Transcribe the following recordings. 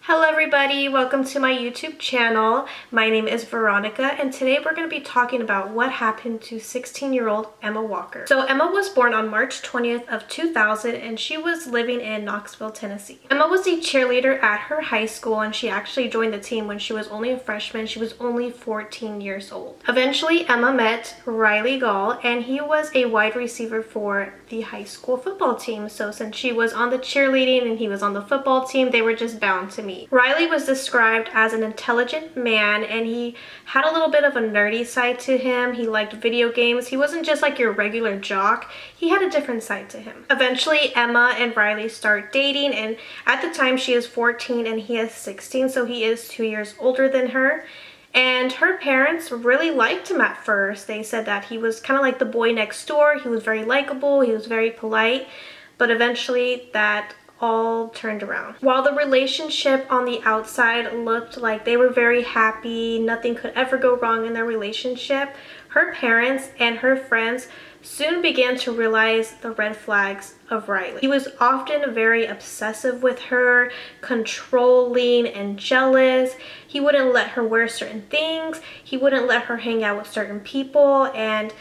Hello everybody, welcome to my YouTube channel. My name is Veronica and today we're going to be talking about what happened to 16-year-old Emma Walker. So Emma was born on March 20th of 2000 and she was living in Knoxville, Tennessee. Emma was a cheerleader at her high school and she actually joined the team when she was only a freshman. She was only 14 years old. Eventually Emma met Riley Gall and he was a wide receiver for the high school football team. So since she was on the cheerleading and he was on the football team, they were just bound to meet. Riley was described as an intelligent man and he had a little bit of a nerdy side to him. He liked video games. He wasn't just like your regular jock. He had a different side to him. Eventually, Emma and Riley start dating, and at the time she is 14 and he is 16, so he is 2 years older than her. And her parents really liked him at first. They said that he was kind of like the boy next door. He was very likable. He was very polite. But eventually that all turned around. While the relationship on the outside looked like they were very happy, nothing could ever go wrong in their relationship, her parents and her friends soon began to realize the red flags of Riley. He was often very obsessive with her, controlling and jealous. He wouldn't let her wear certain things. He wouldn't let her hang out with certain people, and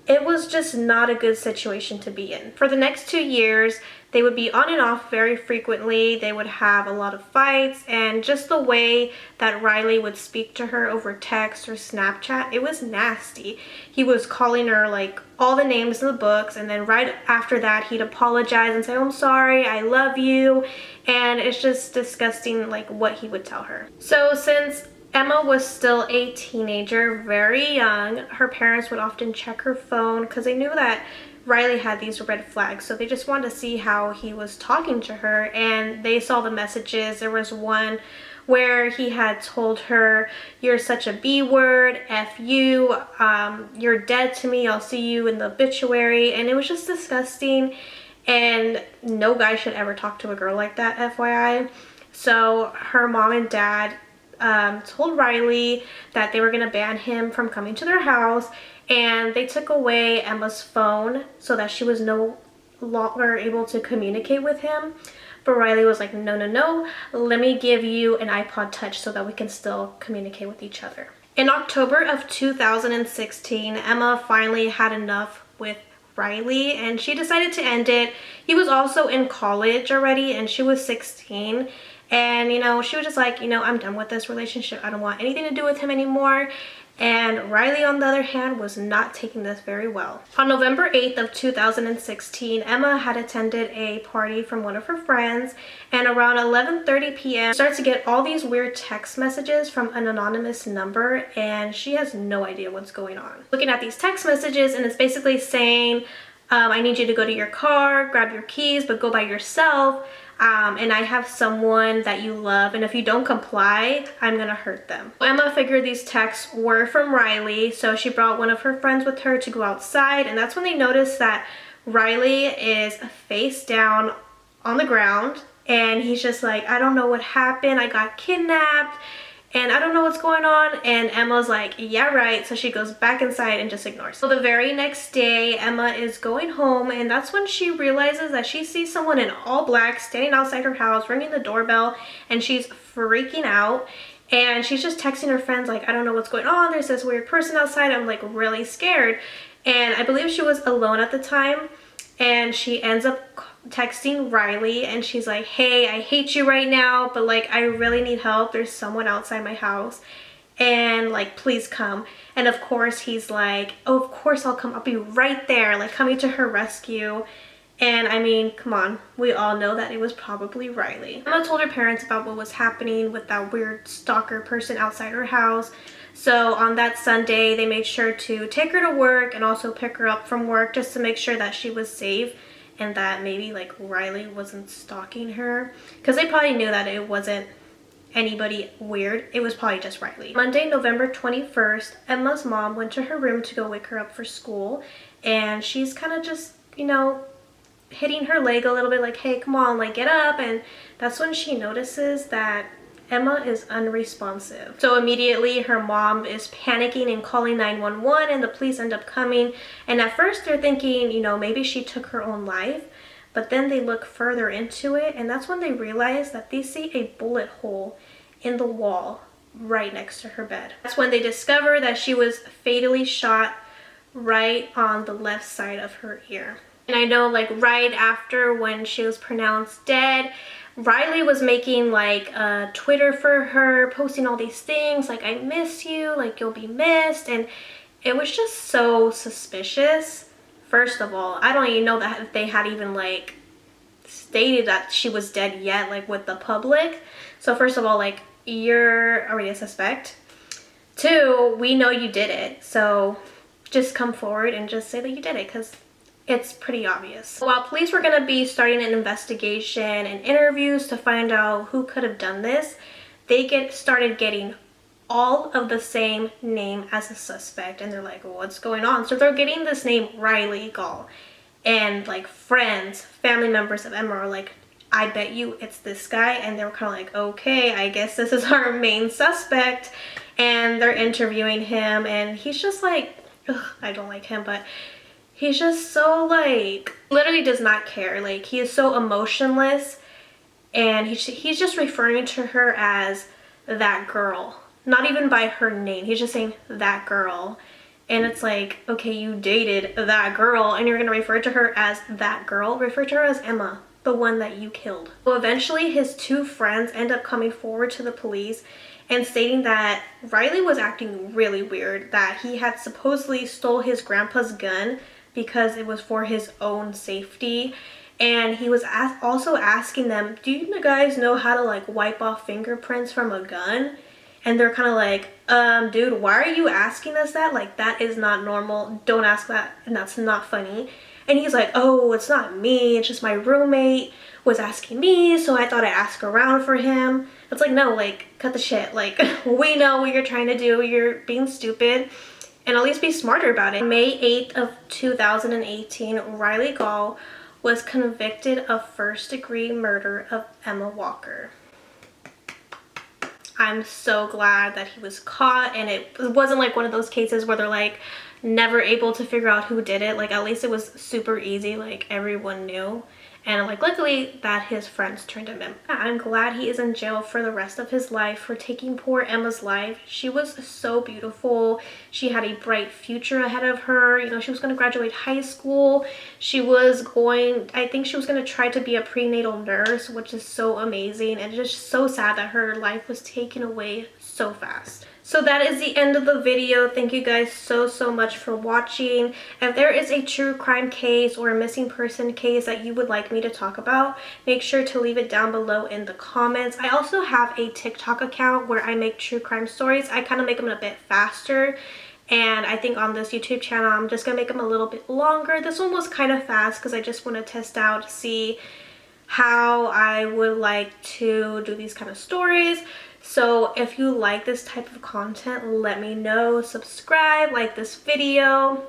it was just not a good situation to be in. For the next 2 years, they would be on and off very frequently. They would have a lot of fights, and just the way that Riley would speak to her over text or Snapchat, it was nasty. He was calling her like all the names in the books, and then right after that he'd apologize and say, "Oh, I'm sorry, I love you," and it's just disgusting like what he would tell her. So since Emma was still a teenager, very young, her parents would often check her phone because they knew that Riley had these red flags, so they just wanted to see how he was talking to her, and they saw the messages. There was one where he had told her, "You're such a B word, F you, you're dead to me, I'll see you in the obituary," and it was just disgusting, and no guy should ever talk to a girl like that, FYI. So her mom and dad told Riley that they were going to ban him from coming to their house, and they took away Emma's phone so that she was no longer able to communicate with him. But Riley was like, no, let me give you an iPod Touch so that we can still communicate with each other. In October of 2016, Emma finally had enough with Riley and she decided to end it. He was also in college already and she was 16. And, she was just like, I'm done with this relationship. I don't want anything to do with him anymore. And Riley, on the other hand, was not taking this very well. On November 8th of 2016, Emma had attended a party from one of her friends. And around 11:30 p.m., she starts to get all these weird text messages from an anonymous number. And she has no idea what's going on. Looking at these text messages, and it's basically saying, I need you to go to your car, grab your keys, but go by yourself. And I have someone that you love, and if you don't comply, I'm gonna hurt them. Emma figured these texts were from Riley, so she brought one of her friends with her to go outside, and that's when they noticed that Riley is face down on the ground, and he's just like, "I don't know what happened, I got kidnapped, and I don't know what's going on." And Emma's like, "Yeah, right." So she goes back inside and just ignores. So the very next day, Emma is going home, and that's when she realizes that she sees someone in all black standing outside her house, ringing the doorbell, and she's freaking out. And she's just texting her friends like, "I don't know what's going on. There's this weird person outside. I'm like really scared." And I believe she was alone at the time, and she ends up texting Riley and she's like, "Hey, I hate you right now, but like I really need help. There's someone outside my house and like please come." And of course he's like, "Oh, of course I'll come. I'll be right there," like coming to her rescue. And I mean, come on, we all know that it was probably Riley. Emma told her parents about what was happening with that weird stalker person outside her house. So on that Sunday, they made sure to take her to work and also pick her up from work just to make sure that she was safe and that maybe like Riley wasn't stalking her, because they probably knew that it wasn't anybody weird. It was probably just Riley. Monday, November 21st, Emma's mom went to her room to go wake her up for school, and she's kind of just, hitting her leg a little bit like, "Hey, come on, like get up." And that's when she notices that Emma is unresponsive. So immediately her mom is panicking and calling 911, and the police end up coming. And at first they're thinking, maybe she took her own life. But then they look further into it, and that's when they realize that they see a bullet hole in the wall right next to her bed. That's when they discover that she was fatally shot right on the left side of her ear. And I know, like, right after when she was pronounced dead, Riley was making like a Twitter for her, posting all these things like, I miss you, like, you'll be missed. And it was just so suspicious. First of all, I don't even know that they had even like stated that she was dead yet, like, with the public. So first of all, like, you're already a suspect. Two, we know you did it, so just come forward and just say that you did it, because it's pretty obvious. While police were going to be starting an investigation and interviews to find out who could have done this, they started getting all of the same name as a suspect, and they're like, well, what's going on? So they're getting this name Riley Gaul, and like friends, family members of Emma are like, I bet you it's this guy. And they were kind of like, okay, I guess this is our main suspect. And they're interviewing him, and he's just like, ugh, I don't like him, but he's just so like, literally does not care. Like, he is so emotionless, and he's just referring to her as that girl, not even by her name. He's just saying that girl. And it's like, okay, you dated that girl and you're gonna refer to her as that girl? Refer to her as Emma, the one that you killed. So eventually his two friends end up coming forward to the police and stating that Riley was acting really weird, that he had supposedly stole his grandpa's gun because it was for his own safety. And he was also asking them, do you guys know how to like wipe off fingerprints from a gun? And they're kind of like, dude, why are you asking us that? Like, that is not normal. Don't ask that, and that's not funny. And he's like, oh, it's not me. It's just my roommate was asking me, so I thought I'd ask around for him. It's like, no, like, cut the shit. Like, we know what you're trying to do. You're being stupid. And at least be smarter about it. May 8th of 2018, Riley Gaul was convicted of first-degree murder of Emma Walker. I'm so glad that he was caught, and it wasn't like one of those cases where they're like never able to figure out who did it. Like, at least it was super easy, like everyone knew. And like, luckily that his friends turned him in. I'm glad he is in jail for the rest of his life for taking poor Emma's life. She was so beautiful. She had a bright future ahead of her. You know, she was going to graduate high school. She was going, I think she was going to try to be a prenatal nurse, which is so amazing. And it's just so sad that her life was taken away so fast. So that is the end of the video. Thank you guys so much for watching. If there is a true crime case or a missing person case that you would like me to talk about, make sure to leave it down below in the comments. I also have a TikTok account where I make true crime stories. I kind of make them a bit faster. And I think on this YouTube channel, I'm just going to make them a little bit longer. This one was kind of fast because I just want to test out to see how I would like to do these kind of stories. So if you like this type of content, let me know. Subscribe, like this video.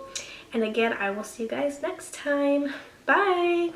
And again, I will see you guys next time. Bye!